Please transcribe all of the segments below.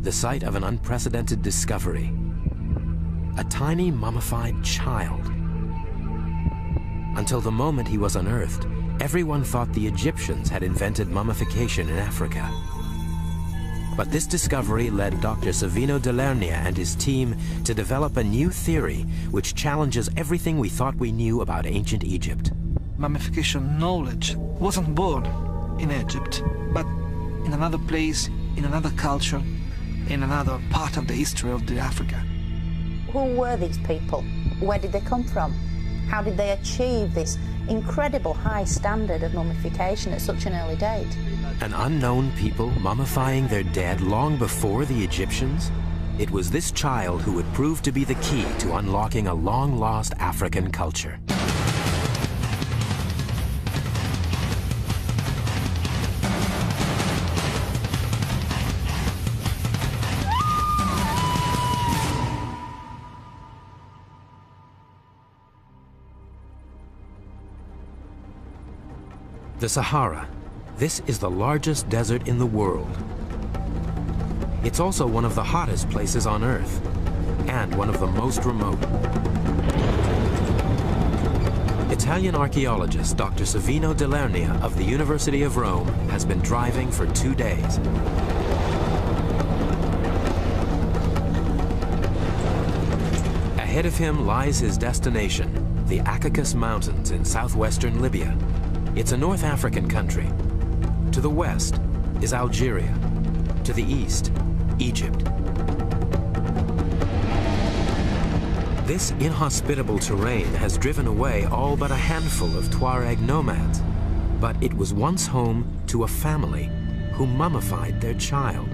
the site of an unprecedented discovery. A tiny mummified child. Until the moment he was unearthed, everyone thought the Egyptians had invented mummification in Africa. But this discovery led Dr. Savino Dell'Ernia and his team to develop a new theory which challenges everything we thought we knew about ancient Egypt. Mummification knowledge wasn't born in Egypt, but in another place, in another culture, in another part of the history of Africa. Who were these people? Where did they come from? How did they achieve this incredible high standard of mummification at such an early date? An unknown people mummifying their dead long before the Egyptians? It was this child who would prove to be the key to unlocking a long-lost African culture. The Sahara. This is the largest desert in the world. It's also one of the hottest places on Earth, and one of the most remote. Italian archaeologist Dr. Savino Dell'Ernia of the University of Rome has been driving for 2 days. Ahead of him lies his destination, the Akakos Mountains in southwestern Libya. It's a North African country. To the west is Algeria. To the east, Egypt. This inhospitable terrain has driven away all but a handful of Tuareg nomads, but it was once home to a family who mummified their child.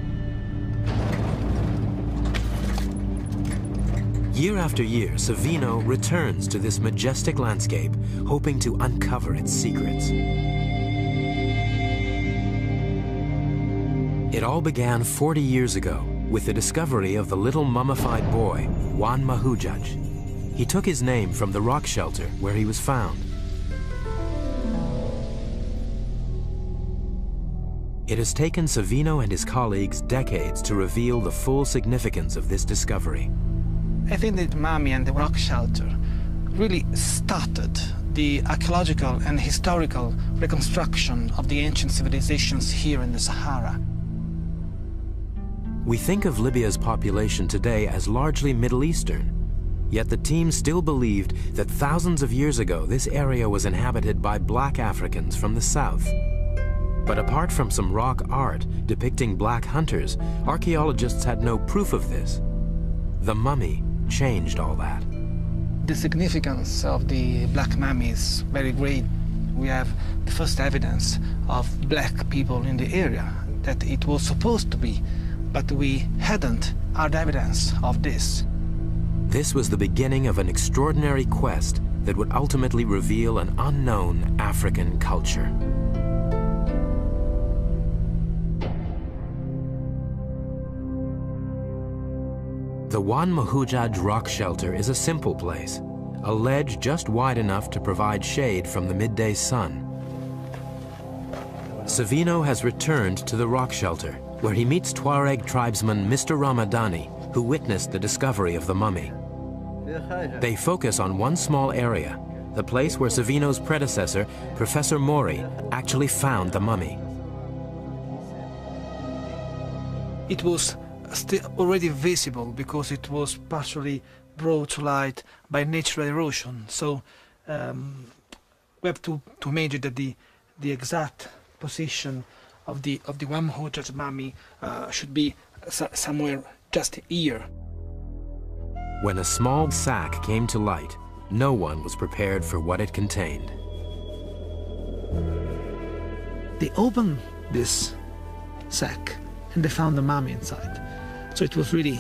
Year after year, Savino returns to this majestic landscape, hoping to uncover its secrets. It all began 40 years ago with the discovery of the little mummified boy, Juan Mahujaj. He took his name from the rock shelter where he was found. It has taken Savino and his colleagues decades to reveal the full significance of this discovery. I think that mummy and the rock shelter really started the archaeological and historical reconstruction of the ancient civilizations here in the Sahara. We think of Libya's population today as largely Middle Eastern, yet the team still believed that thousands of years ago this area was inhabited by black Africans from the south. But apart from some rock art depicting black hunters, archaeologists had no proof of this. The mummy changed all that. The significance of the black mummy is very great. We have the first evidence of black people in the area, that it was supposed to be, but we hadn't hard evidence of this. This was the beginning of an extraordinary quest that would ultimately reveal an unknown African culture. The Juan Mahujaj rock shelter is a simple place, a ledge just wide enough to provide shade from the midday sun. Savino has returned to the rock shelter, where he meets Tuareg tribesman Mr. Ramadani, who witnessed the discovery of the mummy. They focus on one small area, the place where Savino's predecessor, Professor Mori, actually found the mummy. It was still already visible because it was partially brought to light by natural erosion. So we have to imagine that the exact position of the Juan Mahujaj mummy should be somewhere just here. When a small sack came to light, no one was prepared for what it contained. They opened this sack and they found the mummy inside. So it was really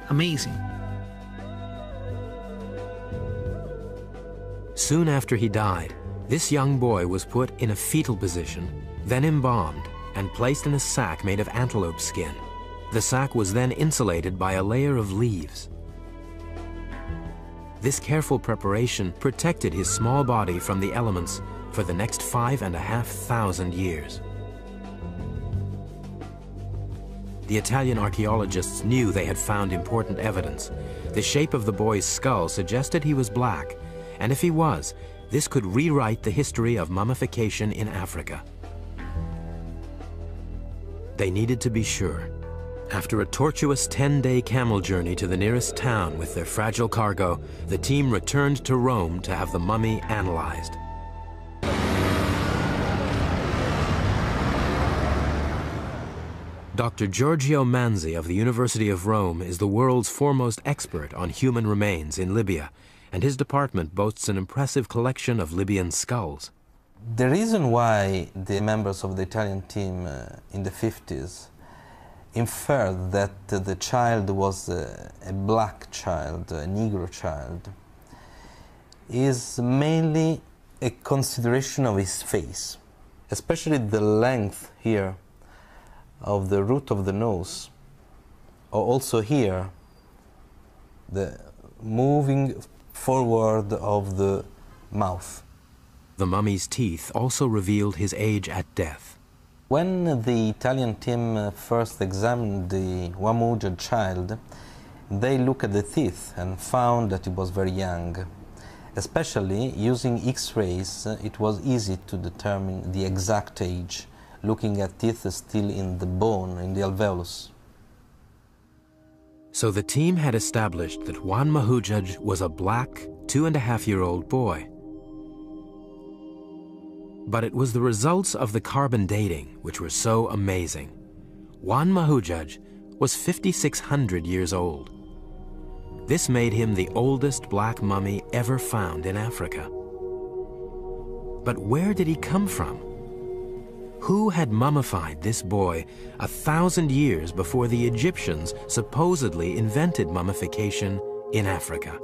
amazing. Soon after he died, this young boy was put in a fetal position, then embalmed and placed in a sack made of antelope skin. The sack was then insulated by a layer of leaves. This careful preparation protected his small body from the elements for the next 5,500 years. The Italian archaeologists knew they had found important evidence. The shape of the boy's skull suggested he was black, and if he was, this could rewrite the history of mummification in Africa. They needed to be sure. After a tortuous 10-day camel journey to the nearest town with their fragile cargo, the team returned to Rome to have the mummy analyzed. Dr. Giorgio Manzi of the University of Rome is the world's foremost expert on human remains in Libya, and his department boasts an impressive collection of Libyan skulls. The reason why the members of the Italian team in the 50s inferred that the child was a black child, a Negro child, is mainly a consideration of his face, especially the length here of the root of the nose, or also here, the moving forward of the mouth. The mummy's teeth also revealed his age at death. When the Italian team first examined the Ouamoudjad child, they looked at the teeth and found that he was very young. Especially using X-rays, it was easy to determine the exact age, looking at teeth still in the bone, in the alveolus. So the team had established that Juan Mahudzaj was a black, 2.5-year-old boy. But it was the results of the carbon dating which were so amazing. Juan Mahudzaj was 5,600 years old. This made him the oldest black mummy ever found in Africa. But where did he come from? Who had mummified this boy 1,000 years before the Egyptians supposedly invented mummification in Africa?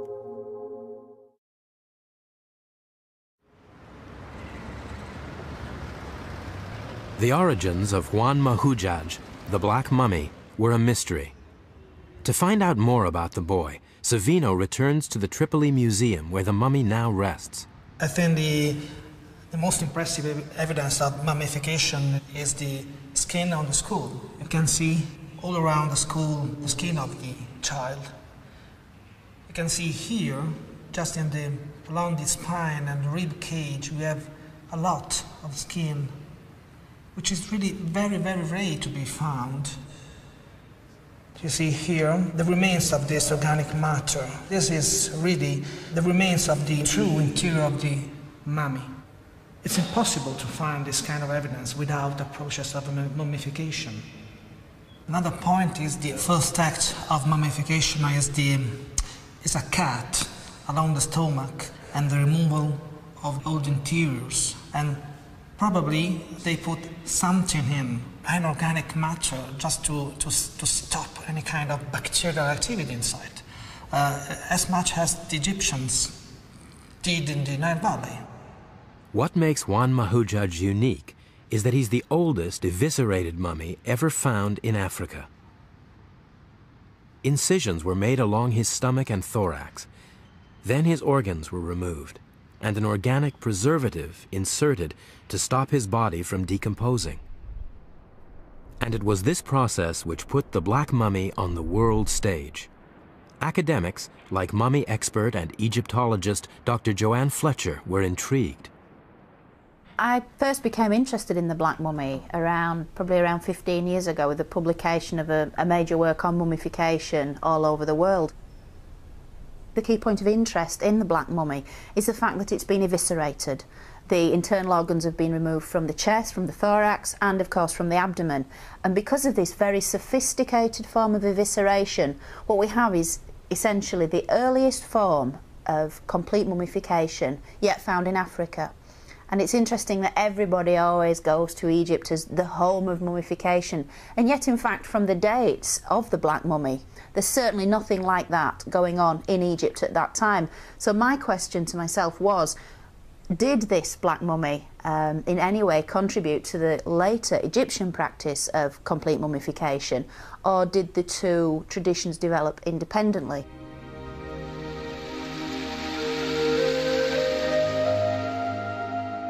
The origins of Juan Mahudzaj, the Black Mummy, were a mystery. To find out more about the boy, Savino returns to the Tripoli Museum where the mummy now rests. I think the most impressive evidence of mummification is the skin on the skull. You can see all around the skull the skin of the child. You can see here, just along the spine and the rib cage, we have a lot of skin, which is really very, very rare to be found. You see here the remains of this organic matter. This is really the remains of the true interior of the mummy. It's impossible to find this kind of evidence without the process of mummification. Another point is the first act of mummification is a cut along the stomach and the removal of all the interiors. And probably they put something in, inorganic matter, just to stop any kind of bacterial activity inside, as much as the Egyptians did in the Nile Valley. What makes Juan Mahudzaj unique is that he's the oldest eviscerated mummy ever found in Africa. Incisions were made along his stomach and thorax. Then his organs were removed, and an organic preservative inserted to stop his body from decomposing. And it was this process which put the Black Mummy on the world stage. Academics, like mummy expert and Egyptologist Dr. Joanne Fletcher, were intrigued. I first became interested in the Black Mummy probably around 15 years ago with the publication of a major work on mummification all over the world. The key point of interest in the Black Mummy is the fact that it's been eviscerated. The internal organs have been removed from the chest, from the thorax, and of course from the abdomen. And because of this very sophisticated form of evisceration, what we have is essentially the earliest form of complete mummification yet found in Africa. And it's interesting that everybody always goes to Egypt as the home of mummification, and yet in fact from the dates of the Black Mummy there's certainly nothing like that going on in Egypt at that time. So my question to myself was, did this Black Mummy in any way contribute to the later Egyptian practice of complete mummification, or did the two traditions develop independently?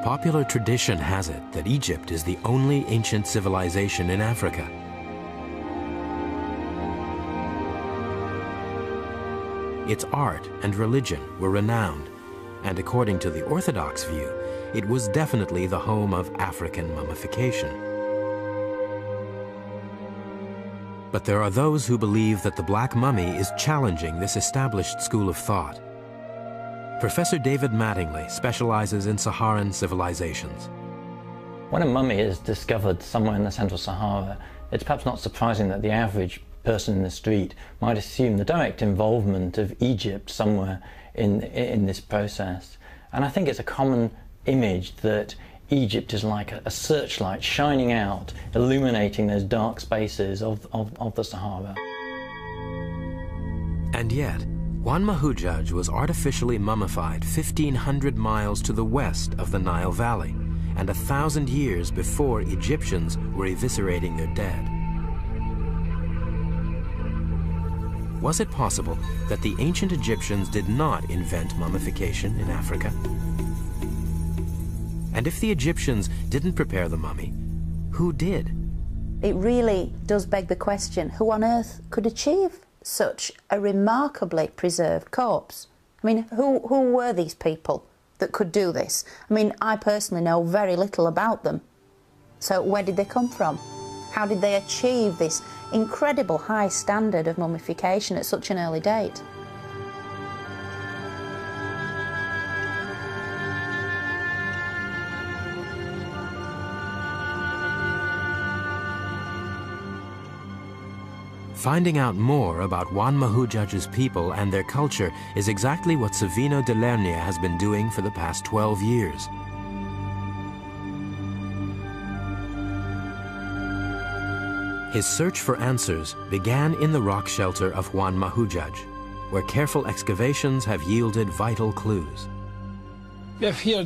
Popular tradition has it that Egypt is the only ancient civilization in Africa. its art and religion were renowned, and according to the Orthodox view, it was definitely the home of African mummification. But there are those who believe that the Black Mummy is challenging this established school of thought. Professor David Mattingly specializes in Saharan civilizations. When a mummy is discovered somewhere in the Central Sahara, it's perhaps not surprising that the average person in the street might assume the direct involvement of Egypt somewhere in this process. And I think it's a common image that Egypt is like a searchlight shining out, illuminating those dark spaces of the Sahara. And yet, Juan Mahujaj was artificially mummified 1,500 miles to the west of the Nile Valley, and 1,000 years before Egyptians were eviscerating their dead. Was it possible that the ancient Egyptians did not invent mummification in Africa? And if the Egyptians didn't prepare the mummy, who did? It really does beg the question, who on earth could achieve such a remarkably preserved corpse? I mean, who were these people that could do this? I mean, I personally know very little about them. So where did they come from? How did they achieve this incredible high standard of mummification at such an early date? Finding out more about Juan Mahujaj's people and their culture is exactly what Savino de Lernia has been doing for the past 12 years. His search for answers began in the rock shelter of Juan Mahujaj, where careful excavations have yielded vital clues. We have here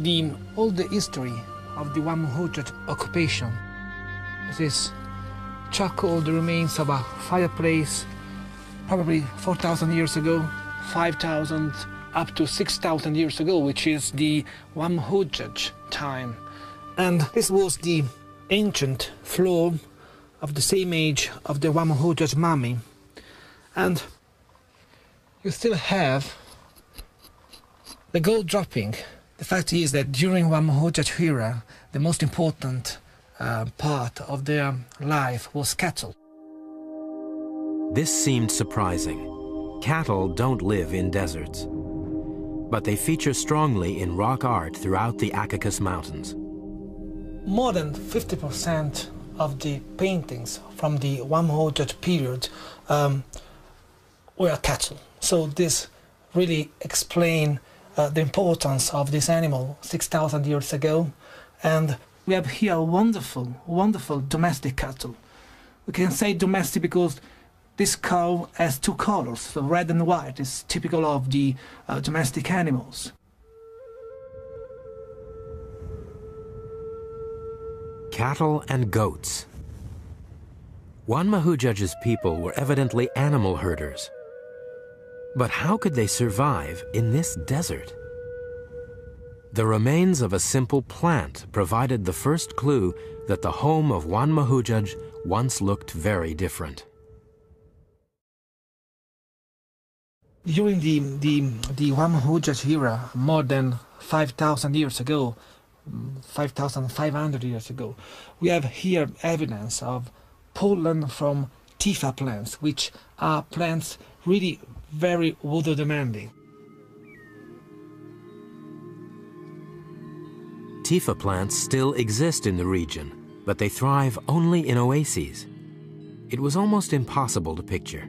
all the history of the Juan Mahujaj occupation. This is charcoal, the remains of a fireplace, probably 4,000 years ago, 5,000 up to 6,000 years ago, which is the Juan Mahujaj time. And this was the ancient floor of the same age of the Juan Mahujaj mummy. And you still have the gold dropping. The fact is that during Juan Mahujaj era, the most important part of their life was cattle. This seemed surprising. Cattle don't live in deserts, but they feature strongly in rock art throughout the Caucasus Mountains. More than 50% of the paintings from the Juan Mahujaj period were cattle. So this really explains the importance of this animal 6,000 years ago. And we have here wonderful, wonderful domestic cattle. We can say domestic because this cow has two colors, so red and white is typical of the domestic animals. Cattle and goats. Juan Mahujaj's people were evidently animal herders. But how could they survive in this desert? The remains of a simple plant provided the first clue that the home of Juan Mahujaj once looked very different. During the Juan Mahujaj era, more than 5,000 years ago, 5,500 years ago, we have here evidence of pollen from Tifa plants, which are plants really very water demanding. Tifa plants still exist in the region, but they thrive only in oases. It was almost impossible to picture.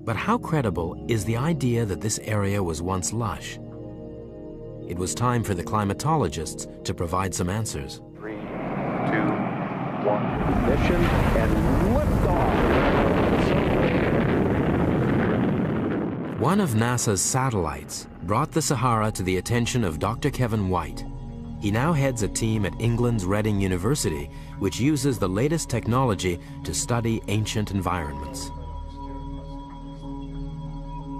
But how credible is the idea that this area was once lush? It was time for the climatologists to provide some answers. 3, 2, 1, ignition and liftoff. One of NASA's satellites brought the Sahara to the attention of Dr. Kevin White. He now heads a team at England's Reading University, which uses the latest technology to study ancient environments.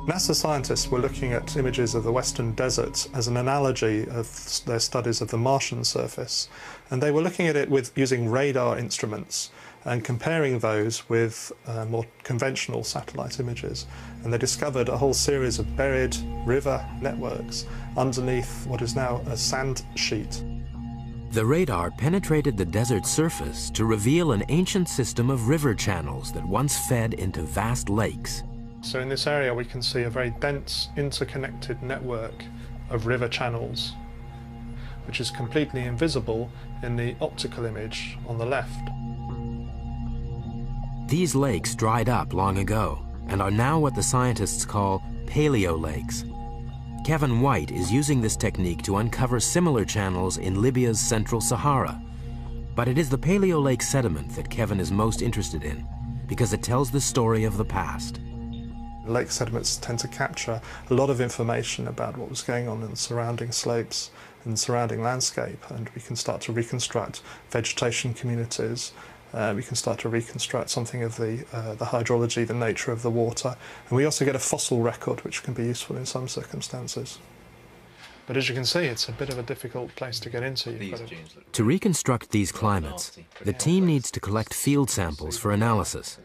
NASA scientists were looking at images of the Western Desert as an analogy of their studies of the Martian surface. And they were looking at it using radar instruments and comparing those with more conventional satellite images. And they discovered a whole series of buried river networks underneath what is now a sand sheet. The radar penetrated the desert surface to reveal an ancient system of river channels that once fed into vast lakes. So in this area we can see a very dense, interconnected network of river channels, which is completely invisible in the optical image on the left. These lakes dried up long ago and are now what the scientists call paleo lakes. Kevin White is using this technique to uncover similar channels in Libya's Central Sahara. But it is the paleo lake sediment that Kevin is most interested in, because it tells the story of the past. Lake sediments tend to capture a lot of information about what was going on in the surrounding slopes and surrounding landscape, and we can start to reconstruct vegetation communities. We can start to reconstruct something of the hydrology, the nature of the water, and we also get a fossil record which can be useful in some circumstances. But as you can see, it's a bit of a difficult place to get into. To reconstruct these climates, the team needs to collect field samples for analysis.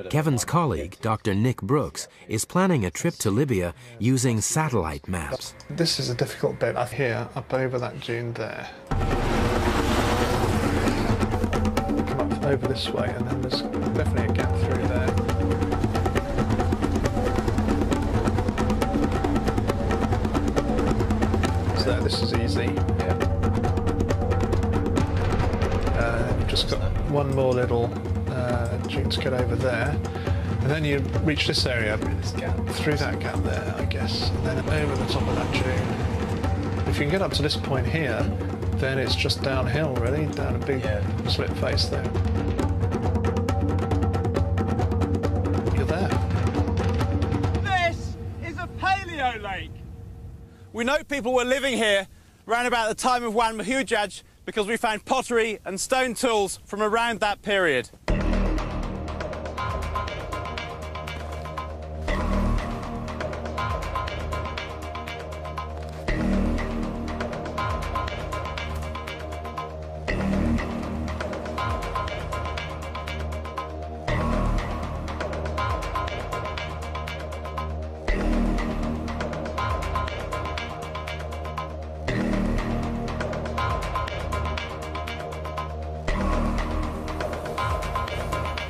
Kevin's colleague, Dr. Nick Brooks, is planning a trip to Libya using satellite maps. This is a difficult bit up here, up over that dune there. Come up over this way, and then there's definitely a gap through there. So this is easy. You've just got one more little dune to get over there, and then you reach this area through that gap there, I guess, and then over the top of that dune. If you can get up to this point here, then it's just downhill, really, down a big slip face there. You're there. This is a paleo lake. We know people were living here around about the time of Wan Mahujaj because we found pottery and stone tools from around that period.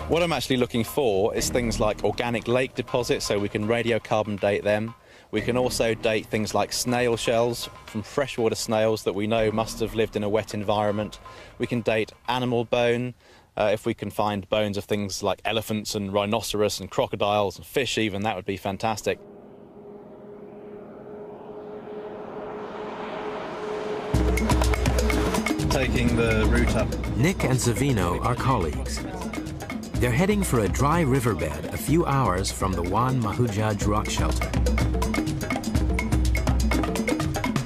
What I'm actually looking for is things like organic lake deposits, so we can radiocarbon date them. We can also date things like snail shells from freshwater snails that we know must have lived in a wet environment. We can date animal bone, if we can find bones of things like elephants and rhinoceros and crocodiles and fish even, that would be fantastic. Taking the route up. Nick and Savino are colleagues. They're heading for a dry riverbed a few hours from the Wan Mahujaj rock shelter.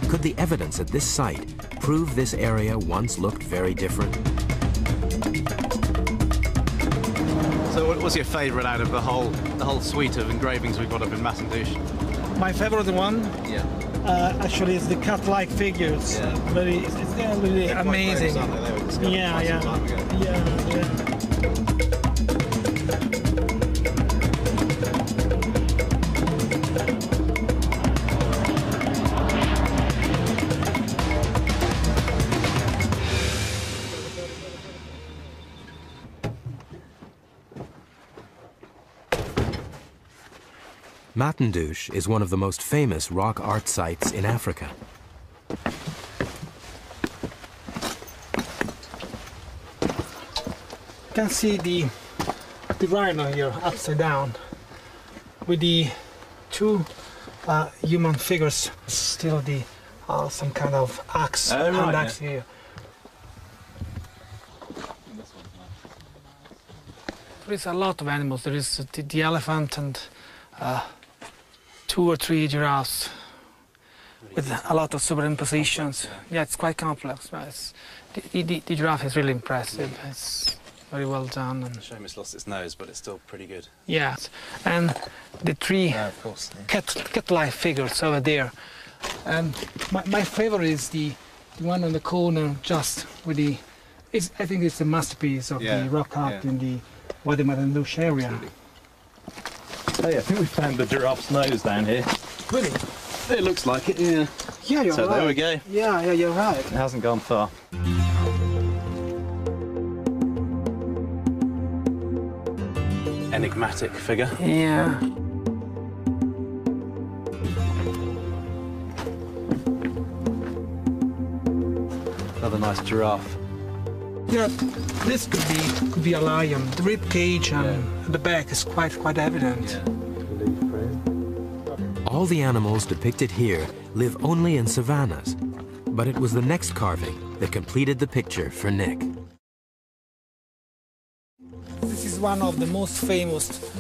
Could the evidence at this site prove this area once looked very different? So what was your favourite out of the whole suite of engravings we've got up in Masandouche? My favorite one? Yeah. Actually, is the cat-like figures. Yeah. They're really amazing. Yeah. Masandouche is one of the most famous rock art sites in Africa. You can see the rhino here upside down with the two human figures, still the some kind of axe, hand axe here. There is a lot of animals. There is the elephant and 2 or 3 giraffes with a lot of superimpositions. Yeah, it's quite complex. But the giraffe is really impressive. It's very well done. And Shame it's lost its nose, but it's still pretty good. yeah, and the 3 cat-like figures over there. And my favorite is the one on the corner, just with the I think it's a masterpiece of Yeah, the rock art yeah. in the Wadi Madandoush area. Hey, I think we found the giraffe's nose down here. Really? It looks like it, yeah. Yeah, you're So right. there we go. Yeah, you're right. It hasn't gone far. Enigmatic figure. Yeah. Another nice giraffe. Yeah, this could be a lion. The rib cage and the back is quite evident. All the animals depicted here live only in savannas, but it was the next carving that completed the picture for Nick. This is one of the most famous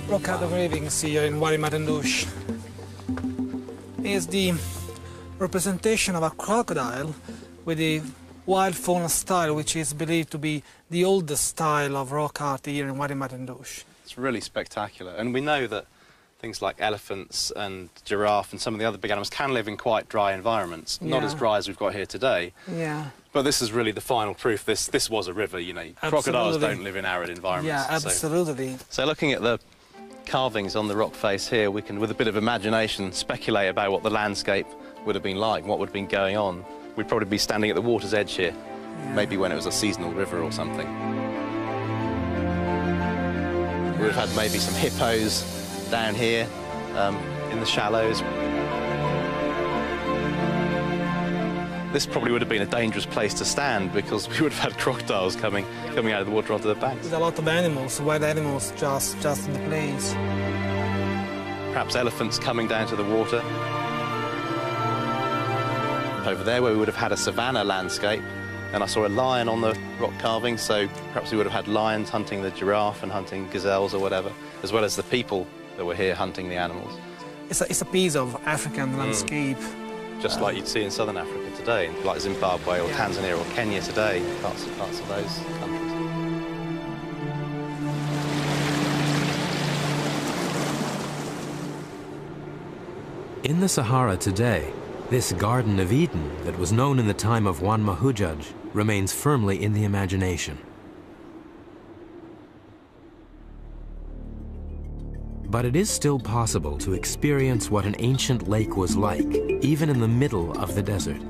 rock art engravings here in Wadi Madandoush. It's the representation of a crocodile with a wild fauna style, which is believed to be the oldest style of rock art here in Wadi Madandoush. It's really spectacular, and we know that things like elephants and giraffe and some of the other big animals can live in quite dry environments, not Yeah. as dry as we've got here today. Yeah. But this is really the final proof. This was a river, you know. Crocodiles Absolutely. don't live in arid environments. Yeah, so- absolutely. So looking at the carvings on the rock face here, we can, with a bit of imagination, speculate about what the landscape would have been like, what would have been going on. We'd probably be standing at the water's edge here, maybe when it was a seasonal river or something. We would have had maybe some hippos down here in the shallows. This probably would have been a dangerous place to stand because we would have had crocodiles coming out of the water onto the banks. There's a lot of animals, wild animals just in the place. Perhaps elephants coming down to the water. Over there where we would have had a savanna landscape, and I saw a lion on the rock carving, so perhaps we would have had lions hunting the giraffe and hunting gazelles or whatever, as well as the people that were here hunting the animals. It's a piece of African landscape. Just like you'd see in southern Africa today, like Zimbabwe or Yeah. Tanzania or Kenya today, parts of those countries. In the Sahara today, this Garden of Eden that was known in the time of Juan Mahujaj remains firmly in the imagination. But it is still possible to experience what an ancient lake was like, even in the middle of the desert.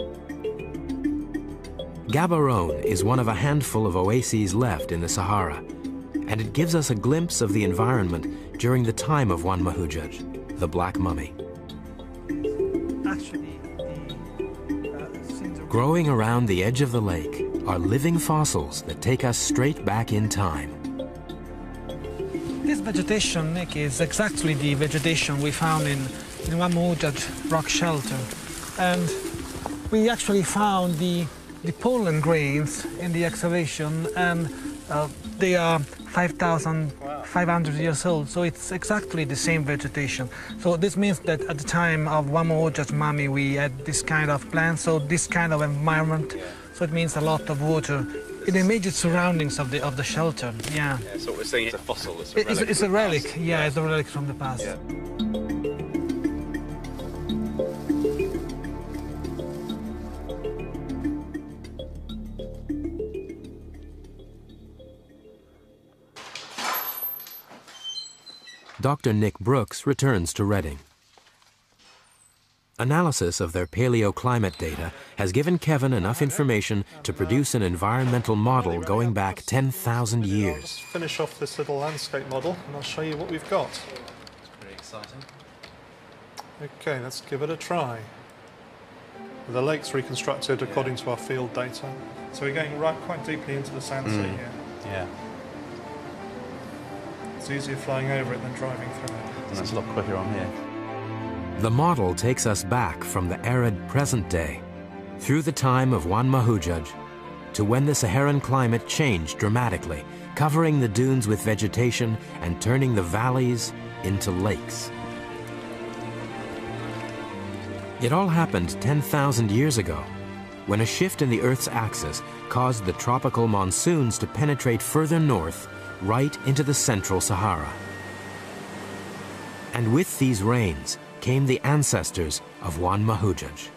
Gaborone is one of a handful of oases left in the Sahara, and it gives us a glimpse of the environment during the time of Juan Mahujaj, the Black Mummy. Actually, Growing around the edge of the lake are living fossils that take us straight back in time. this vegetation, Nick, is exactly the vegetation we found in Juan Mahujaj rock shelter. And we actually found the pollen grains in the excavation, and they are 5,500 years old, so it's exactly the same vegetation. So this means that at the time of Juan Mahujaj's mummy we had this kind of plant, so this kind of environment, so it means a lot of water in the immediate surroundings of the shelter. Yeah. Yeah, so what we're seeing is a fossil, it's a It's, relic. it's a from the relic, past. yeah, it's a relic from the past. Yeah. Dr. Nick Brooks returns to Reading. Analysis of their paleoclimate data has given Kevin enough information to produce an environmental model going back 10,000 years. Let's finish off this little landscape model and I'll show you what we've got. Pretty exciting. Okay, let's give it a try. The lake's reconstructed according to our field data. So we're going right quite deeply into the sand sea here. Yeah, It's easier flying over it than driving through it. and it's a lot quicker on here. The model takes us back from the arid present day, through the time of Juan Mahujaj, to when the Saharan climate changed dramatically, covering the dunes with vegetation and turning the valleys into lakes. It all happened 10,000 years ago, when a shift in the Earth's axis caused the tropical monsoons to penetrate further north, right into the central Sahara. And with these rains came the ancestors of Juan Mahujaj.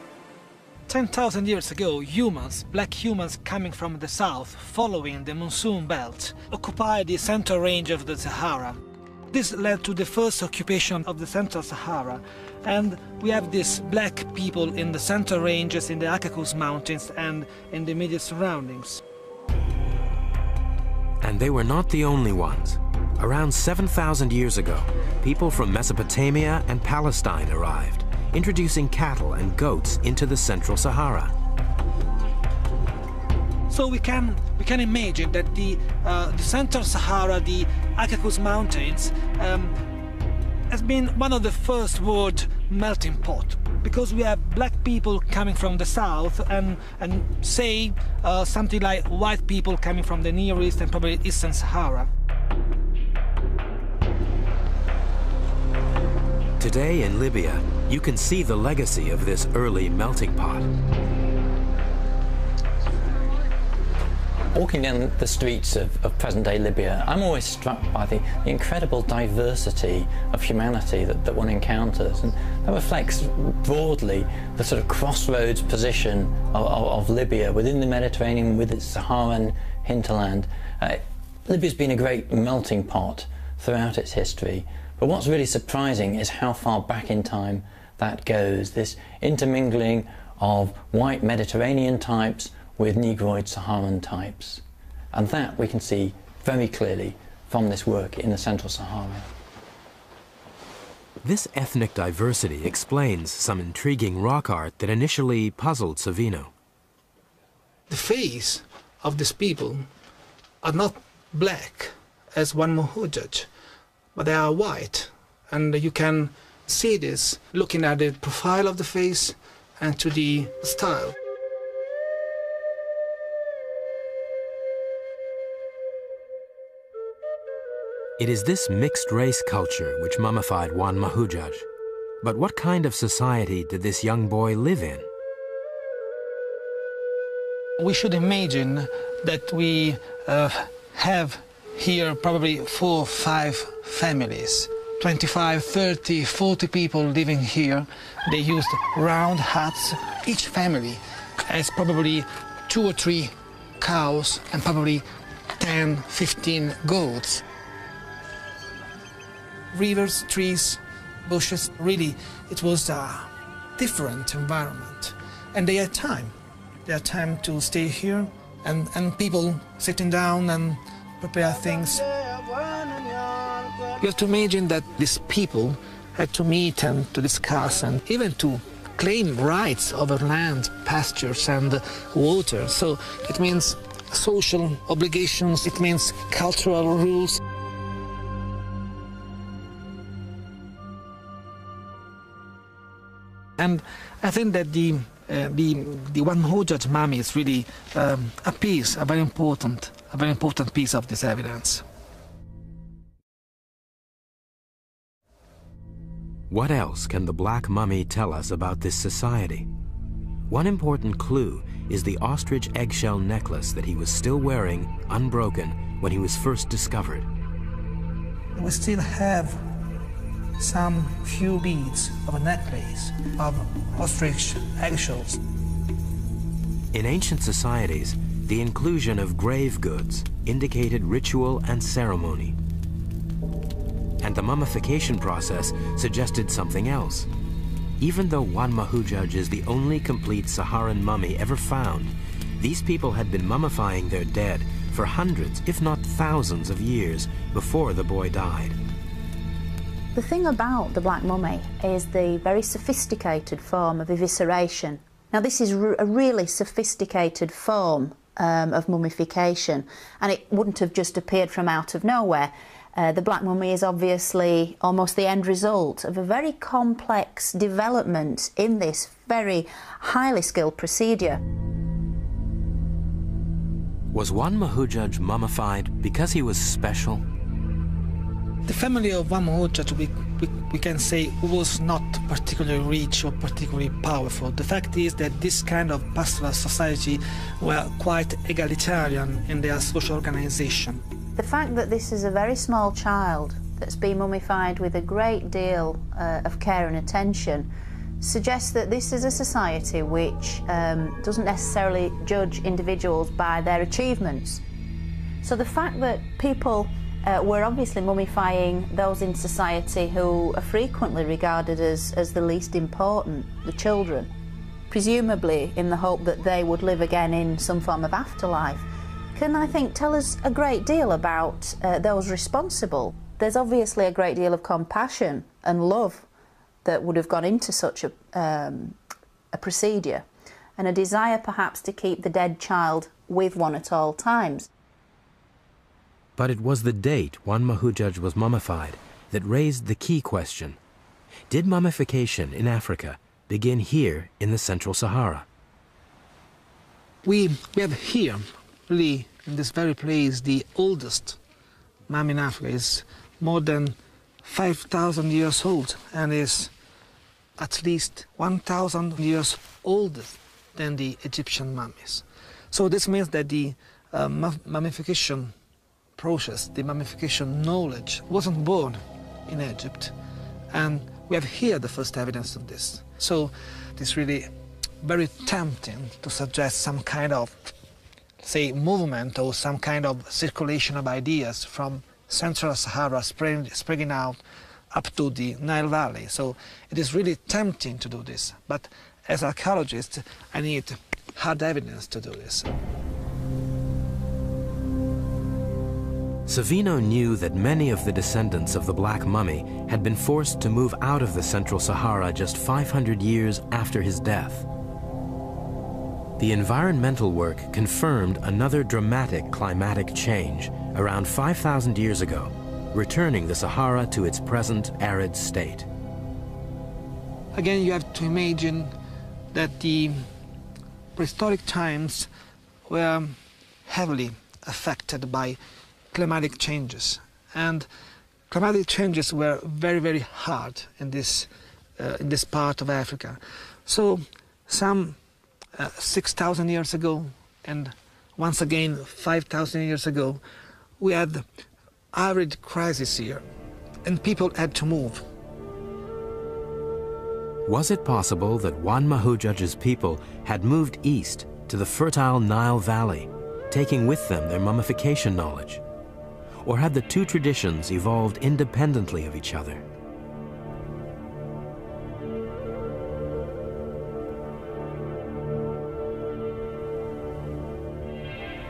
10,000 years ago, humans, black humans coming from the south, following the monsoon belt, occupied the central range of the Sahara. This led to the first occupation of the Central Sahara, and we have these black people in the central ranges, in the Caucasus Mountains and in the immediate surroundings. And they were not the only ones. Around 7,000 years ago, people from Mesopotamia and Palestine arrived, introducing cattle and goats into the Central Sahara. So we can imagine that the Central Sahara, the Caucasus Mountains, has been one of the first world melting pot, because we have black people coming from the south and say something like white people coming from the Near East and probably Eastern Sahara. Today in Libya, you can see the legacy of this early melting pot. Walking down the streets of present-day Libya, I'm always struck by the incredible diversity of humanity that one encounters, and that reflects broadly the sort of crossroads position of Libya within the Mediterranean with its Saharan hinterland. Libya's been a great melting pot throughout its history, but what's really surprising is how far back in time that goes, this intermingling of white Mediterranean types with Negroid Saharan types. And that we can see very clearly from this work in the Central Sahara. This ethnic diversity explains some intriguing rock art that initially puzzled Savino. The face of these people are not black as one Muhajjaj, but they are white. And you can see this looking at the profile of the face and to the style. It is this mixed-race culture which mummified Juan Muhajjaj. But what kind of society did this young boy live in? We should imagine that we have here probably 4 or 5 families, 25, 30, 40 people living here. They used round huts. Each family has probably 2 or 3 cows and probably 10, 15 goats. Rivers, trees, bushes, really, it was a different environment. And they had time. They had time to stay here, and people sitting down and prepare things. You have to imagine that these people had to meet and to discuss and even to claim rights over land, pastures and water. So it means social obligations, it means cultural rules. And I think that the Juan Muhajjaj mummy is really a piece, a very important piece of this evidence. What else can the black mummy tell us about this society? One important clue is the ostrich eggshell necklace that he was still wearing, unbroken, when he was first discovered. We still have some few beads of a necklace of ostrich eggshells. In ancient societies, the inclusion of grave goods indicated ritual and ceremony. And the mummification process suggested something else. Even though Juan Muhajjaj is the only complete Saharan mummy ever found, these people had been mummifying their dead for hundreds, if not thousands of years before the boy died. The thing about the Black Mummy is the very sophisticated form of evisceration. Now this is a really sophisticated form of mummification, and it wouldn't have just appeared from out of nowhere. The Black Mummy is obviously almost the end result of a very complex development in this very highly skilled procedure. Was Juan Muhajjaj mummified because he was special? The family of Juan Muhajjaj, we can say, was not particularly rich or particularly powerful. The fact is that this kind of pastoral society were quite egalitarian in their social organization. The fact that this is a very small child that's been mummified with a great deal of care and attention suggests that this is a society which doesn't necessarily judge individuals by their achievements. So the fact that people were obviously mummifying those in society who are frequently regarded as the least important, the children, presumably in the hope that they would live again in some form of afterlife, can, I think, tell us a great deal about those responsible. There's obviously a great deal of compassion and love that would have gone into such a procedure, and a desire perhaps to keep the dead child with one at all times. But it was the date Wan Mahujuj was mummified that raised the key question. Did mummification in Africa begin here in the Central Sahara? We have here, really, in this very place, the oldest mummy in Africa. Is more than 5,000 years old and is at least 1,000 years older than the Egyptian mummies. So this means that the mummification process, the mummification knowledge, wasn't born in Egypt, and we have here the first evidence of this. So it's really very tempting to suggest some kind of, say, movement or some kind of circulation of ideas from Central Sahara spreading out up to the Nile Valley. So it is really tempting to do this, but as an archaeologist I need hard evidence to do this. Savino knew that many of the descendants of the Black Mummy had been forced to move out of the Central Sahara just 500 years after his death. The environmental work confirmed another dramatic climatic change around 5,000 years ago, returning the Sahara to its present arid state. Again, you have to imagine that the prehistoric times were heavily affected by climatic changes, and climatic changes were very, very hard in this part of Africa. So some 6,000 years ago, and once again 5,000 years ago, we had arid crisis here, and people had to move. Was it possible that Wan Mahujuj's people had moved east to the fertile Nile Valley, taking with them their mummification knowledge? Or had the two traditions evolved independently of each other?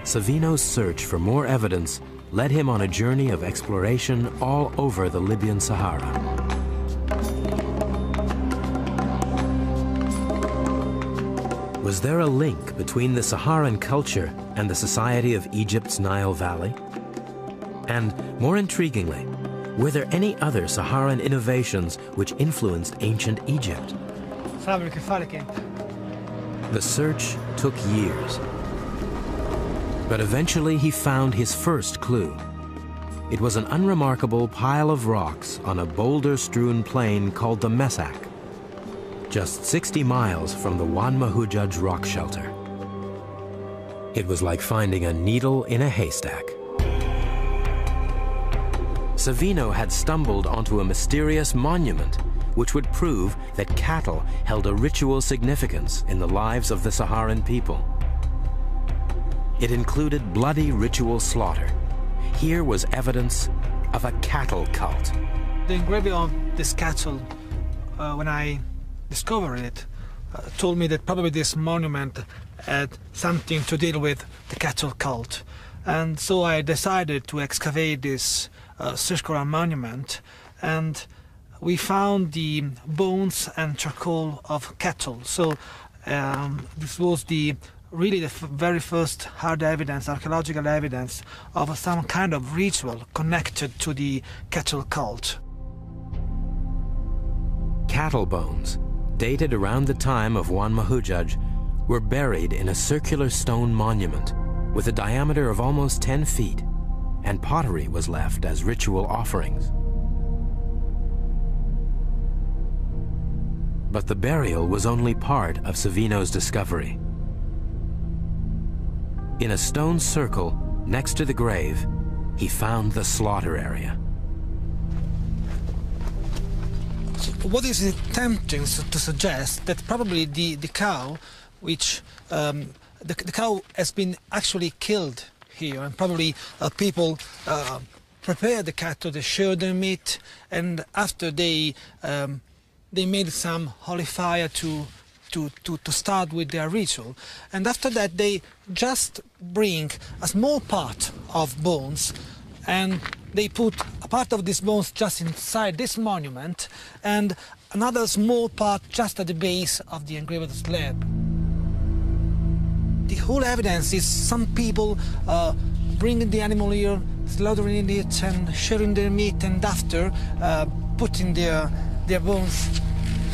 Savino's search for more evidence led him on a journey of exploration all over the Libyan Sahara. Was there a link between the Saharan culture and the society of Egypt's Nile Valley? And, more intriguingly, were there any other Saharan innovations which influenced ancient Egypt? The search took years. But eventually he found his first clue. It was an unremarkable pile of rocks on a boulder-strewn plain called the Mesak, just 60 miles from the Wan Mahujuj rock shelter. It was like finding a needle in a haystack. Savino had stumbled onto a mysterious monument which would prove that cattle held a ritual significance in the lives of the Saharan people. It included bloody ritual slaughter. Here was evidence of a cattle cult. The engraving of this cattle, when I discovered it, told me that probably this monument had something to deal with the cattle cult. And so I decided to excavate this circular monument, and we found the bones and charcoal of cattle. So this was really the very first hard evidence, archaeological evidence of some kind of ritual connected to the cattle cult. Cattle bones, dated around the time of Wan Mahujuj, were buried in a circular stone monument with a diameter of almost 10 feet, and pottery was left as ritual offerings. But the burial was only part of Savino's discovery. In a stone circle next to the grave, he found the slaughter area. what is tempting to suggest that probably the cow, which the cow has been actually killed here, and probably people prepare the cattle, they share their meat, and after they made some holy fire to start with their ritual, and after that they just bring a small part of bones, and they put a part of these bones just inside this monument, and another small part just at the base of the engraved slab. The whole evidence is some people bringing the animal here, slaughtering it and sharing their meat, and after putting their bones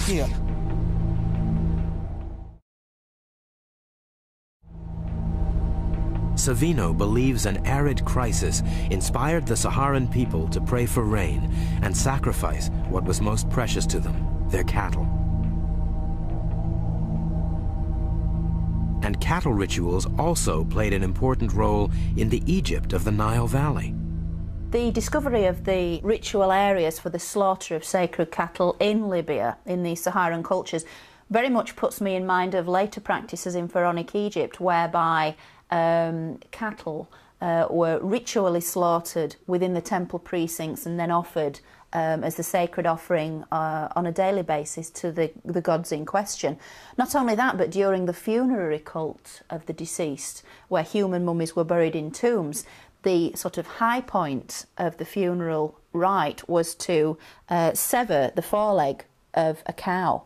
here. Savino believes an arid crisis inspired the Saharan people to pray for rain and sacrifice what was most precious to them, their cattle. And cattle rituals also played an important role in the Egypt of the Nile Valley. The discovery of the ritual areas for the slaughter of sacred cattle in Libya, in the Saharan cultures, very much puts me in mind of later practices in Pharaonic Egypt, whereby cattle were ritually slaughtered within the temple precincts and then offered as the sacred offering on a daily basis to the gods in question. Not only that, but during the funerary cult of the deceased, where human mummies were buried in tombs, the sort of high point of the funeral rite was to sever the foreleg of a cow.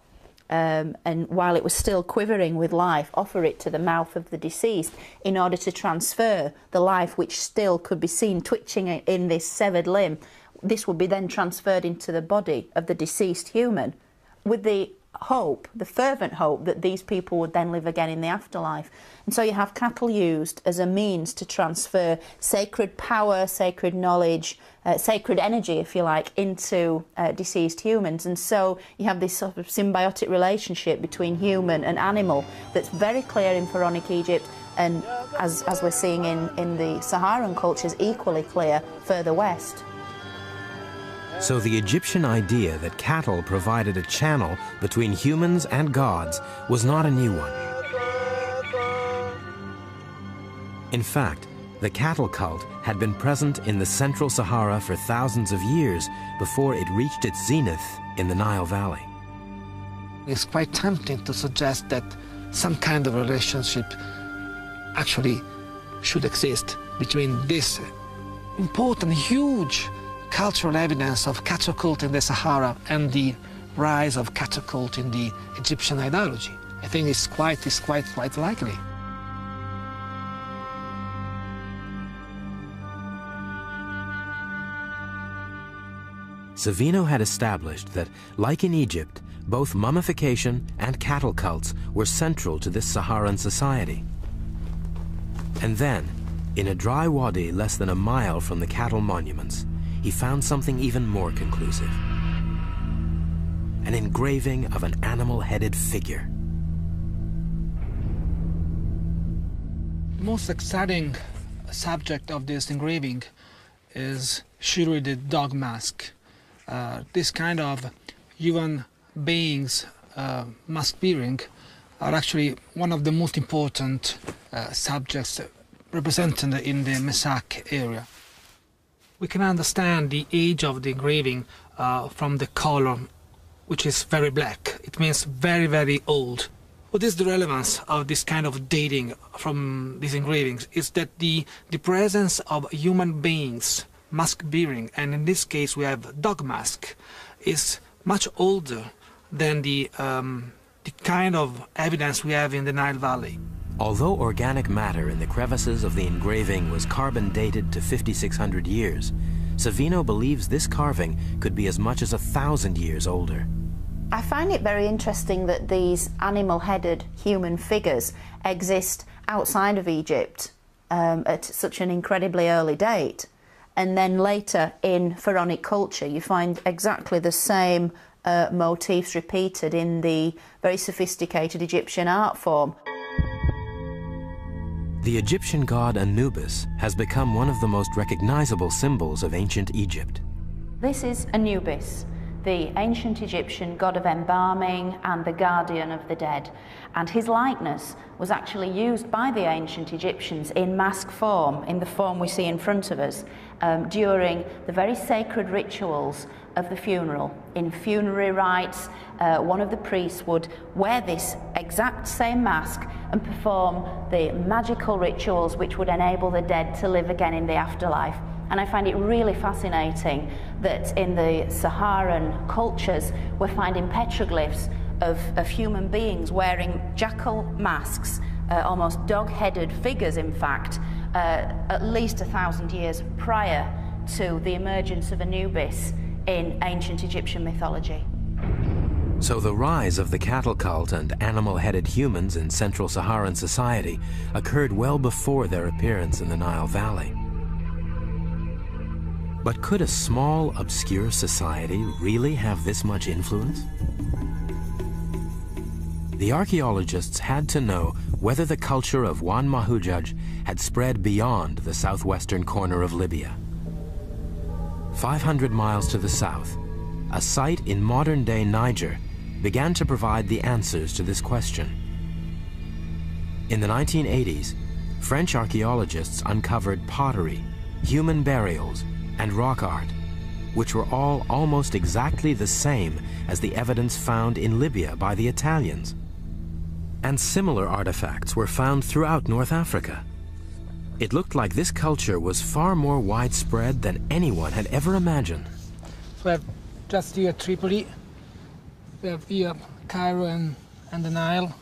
And while it was still quivering with life, offer it to the mouth of the deceased in order to transfer the life which still could be seen twitching in this severed limb. This would be then transferred into the body of the deceased human, with the hope, the fervent hope, that these people would then live again in the afterlife. And so you have cattle used as a means to transfer sacred power, sacred knowledge, sacred energy, if you like, into deceased humans. And so you have this sort of symbiotic relationship between human and animal that's very clear in Pharaonic Egypt, and as we're seeing in the Saharan cultures, equally clear further west. So the Egyptian idea that cattle provided a channel between humans and gods was not a new one. In fact, the cattle cult had been present in the Central Sahara for thousands of years before it reached its zenith in the Nile Valley. It's quite tempting to suggest that some kind of relationship actually should exist between this important, huge cultural evidence of cattle cult in the Sahara and the rise of cattle cult in the Egyptian ideology. I think it's quite likely. Savino had established that, like in Egypt, both mummification and cattle cults were central to this Saharan society. And then, in a dry wadi less than a mile from the cattle monuments, he found something even more conclusive. An engraving of an animal-headed figure. The most exciting subject of this engraving is surely the dog mask. This kind of human beings mask bearing are actually one of the most important subjects represented in the Messac area. We can understand the age of the engraving from the color, which is very black. It means very, very old. What is the relevance of this kind of dating from these engravings is that the presence of human beings mask bearing, and in this case we have dog mask, is much older than the kind of evidence we have in the Nile Valley. Although organic matter in the crevices of the engraving was carbon dated to 5,600 years, Savino believes this carving could be as much as 1,000 years older. I find it very interesting that these animal-headed human figures exist outside of Egypt at such an incredibly early date. And then later in Pharaonic culture you find exactly the same motifs repeated in the very sophisticated Egyptian art form. The Egyptian god Anubis has become one of the most recognizable symbols of ancient Egypt. This is Anubis, the ancient Egyptian god of embalming and the guardian of the dead. And his likeness was actually used by the ancient Egyptians in mask form, in the form we see in front of us, during the very sacred rituals of the funeral. In funerary rites, one of the priests would wear this exact same mask and perform the magical rituals which would enable the dead to live again in the afterlife. And I find it really fascinating that in the Saharan cultures we're finding petroglyphs of human beings wearing jackal masks, almost dog-headed figures in fact, at least 1,000 years prior to the emergence of Anubis in ancient Egyptian mythology. So the rise of the cattle cult and animal-headed humans in Central Saharan society occurred well before their appearance in the Nile Valley. But could a small, obscure society really have this much influence? The archaeologists had to know whether the culture of Juan Mahujaj had spread beyond the southwestern corner of Libya. 500 miles to the south, a site in modern-day Niger began to provide the answers to this question. In the 1980s, French archaeologists uncovered pottery, human burials, and rock art, which were all almost exactly the same as the evidence found in Libya by the Italians. And similar artifacts were found throughout North Africa. It looked like this culture was far more widespread than anyone had ever imagined. So we have just here Tripoli, we have here Cairo and the Nile,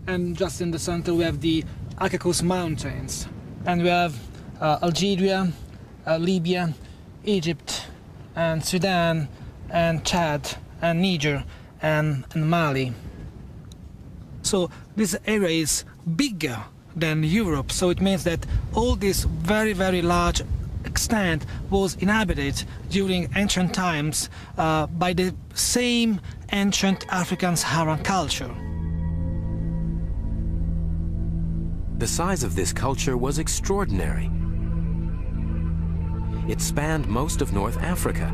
and just in the center we have the Caucasus Mountains. And we have Algeria, Libya, Egypt, and Sudan, and Chad, and Niger, and Mali. So this area is bigger than Europe, so it means that all this very, very large extent was inhabited during ancient times by the same ancient African Saharan culture. The size of this culture was extraordinary. It spanned most of North Africa,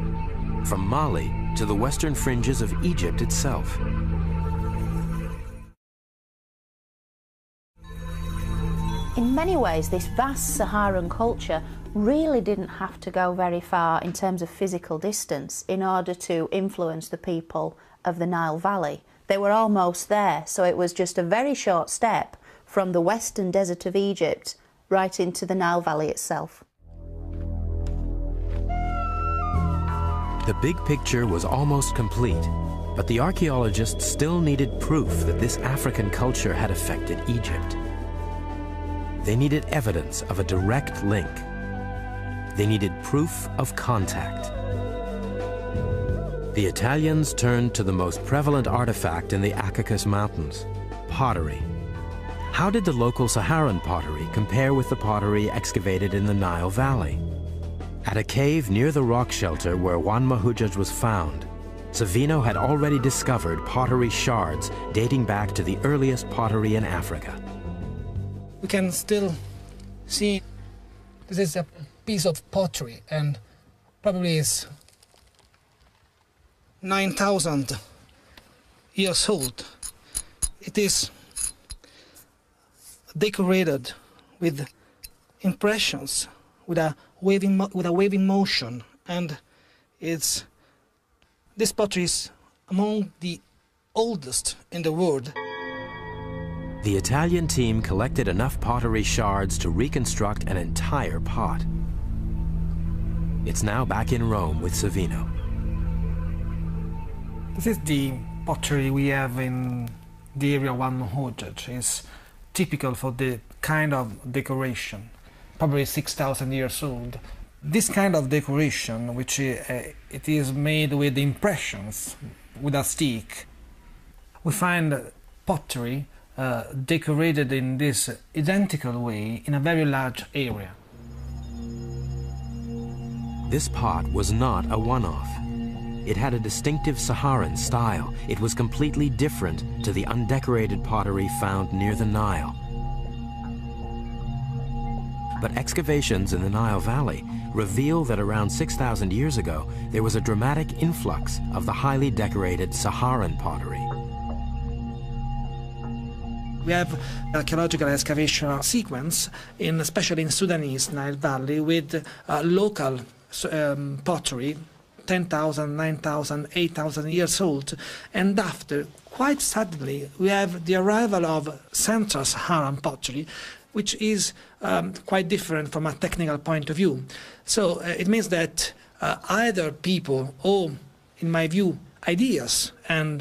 from Mali to the western fringes of Egypt itself. In many ways, this vast Saharan culture really didn't have to go very far in terms of physical distance in order to influence the people of the Nile Valley. They were almost there, so it was just a very short step from the western desert of Egypt right into the Nile Valley itself. The big picture was almost complete, but the archaeologists still needed proof that this African culture had affected Egypt. They needed evidence of a direct link. They needed proof of contact. The Italians turned to the most prevalent artifact in the Caucasus Mountains, pottery. How did the local Saharan pottery compare with the pottery excavated in the Nile Valley? At a cave near the rock shelter where Juan Mahujaj was found, Savino had already discovered pottery shards dating back to the earliest pottery in Africa. We can still see this is a piece of pottery, and probably is 9,000 years old. It is decorated with impressions, with a waving motion, and this pottery is among the oldest in the world. The Italian team collected enough pottery shards to reconstruct an entire pot. It's now back in Rome with Savino. This is the pottery we have in the area of Juan Mahujaj. It's typical for the kind of decoration, probably 6,000 years old. This kind of decoration, which it is made with impressions, with a stick. We find pottery decorated in this identical way in a very large area. This pot was not a one-off. It had a distinctive Saharan style. It was completely different to the undecorated pottery found near the Nile. But excavations in the Nile Valley reveal that around 6,000 years ago, there was a dramatic influx of the highly decorated Saharan pottery. We have archaeological excavation sequence, especially in Sudanese Nile Valley, with local pottery, 10,000, 9,000, 8,000 years old. And after, quite suddenly, we have the arrival of Central Saharan pottery, which is quite different from a technical point of view. So it means that either people or, in my view, ideas and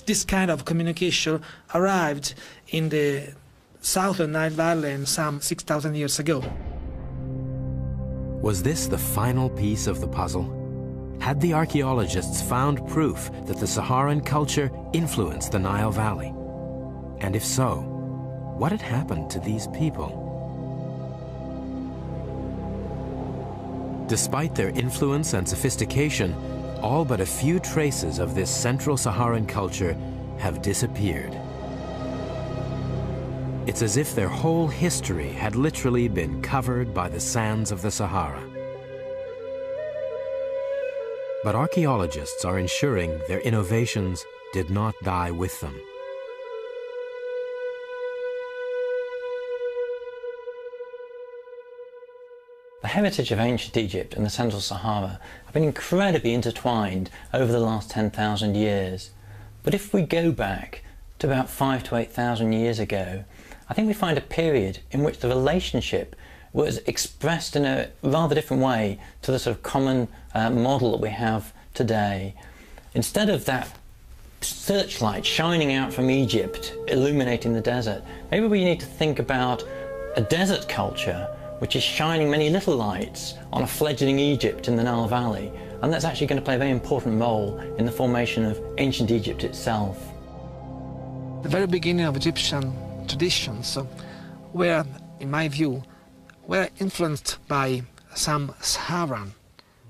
this kind of communication arrived in the southern Nile Valley some 6,000 years ago. Was this the final piece of the puzzle? Had the archaeologists found proof that the Saharan culture influenced the Nile Valley? And if so, what had happened to these people? Despite their influence and sophistication, all but a few traces of this Central Saharan culture have disappeared. It's as if their whole history had literally been covered by the sands of the Sahara. But archaeologists are ensuring their innovations did not die with them. The heritage of ancient Egypt and the Central Sahara have been incredibly intertwined over the last 10,000 years. But if we go back to about 5,000 to 8,000 years ago, I think we find a period in which the relationship was expressed in a rather different way to the sort of common model that we have today. Instead of that searchlight shining out from Egypt, illuminating the desert, maybe we need to think about a desert culture which is shining many little lights on a fledgling Egypt in the Nile Valley, and that's actually going to play a very important role in the formation of ancient Egypt itself. The very beginning of Egyptian traditions were, in my view, were influenced by some Saharan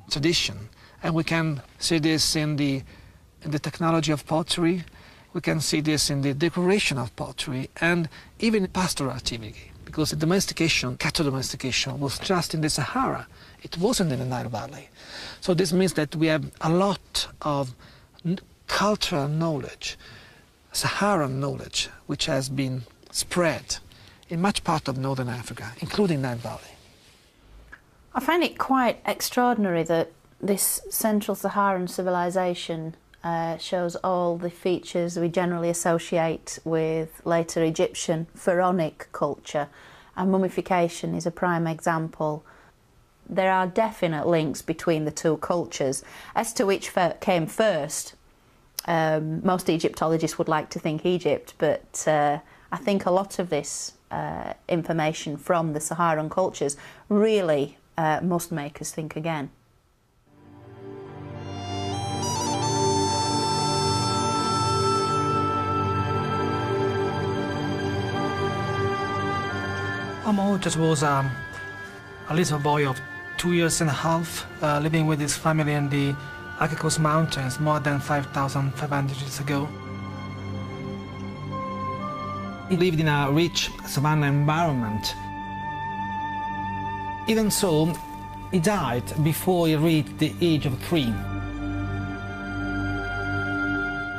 tradition, and we can see this in the technology of pottery, we can see this in the decoration of pottery, and even in pastoral activity. Because the domestication, cattle domestication, was just in the Sahara. It wasn't in the Nile Valley. So this means that we have a lot of cultural knowledge, Saharan knowledge, which has been spread in much part of northern Africa, including Nile Valley. I find it quite extraordinary that this Central Saharan civilization shows all the features we generally associate with later Egyptian pharaonic culture, and mummification is a prime example. There are definite links between the two cultures. As to which came first, most Egyptologists would like to think Egypt, but I think a lot of this information from the Saharan cultures really must make us think again. Amoutas was a little boy of 2 years and a half, living with his family in the Akakos Mountains more than 5,500 years ago. He lived in a rich savanna environment. Even so, he died before he reached the age of 3.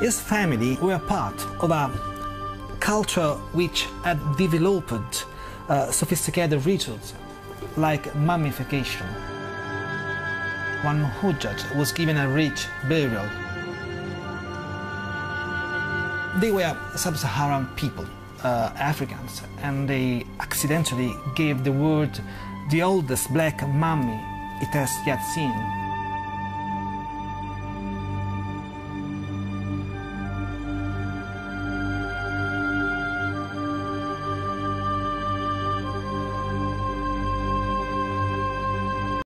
His family were part of a culture which had developed sophisticated rituals like mummification. One Hujjaj was given a rich burial. They were sub-Saharan people, Africans, and they accidentally gave the world the oldest black mummy it has yet seen.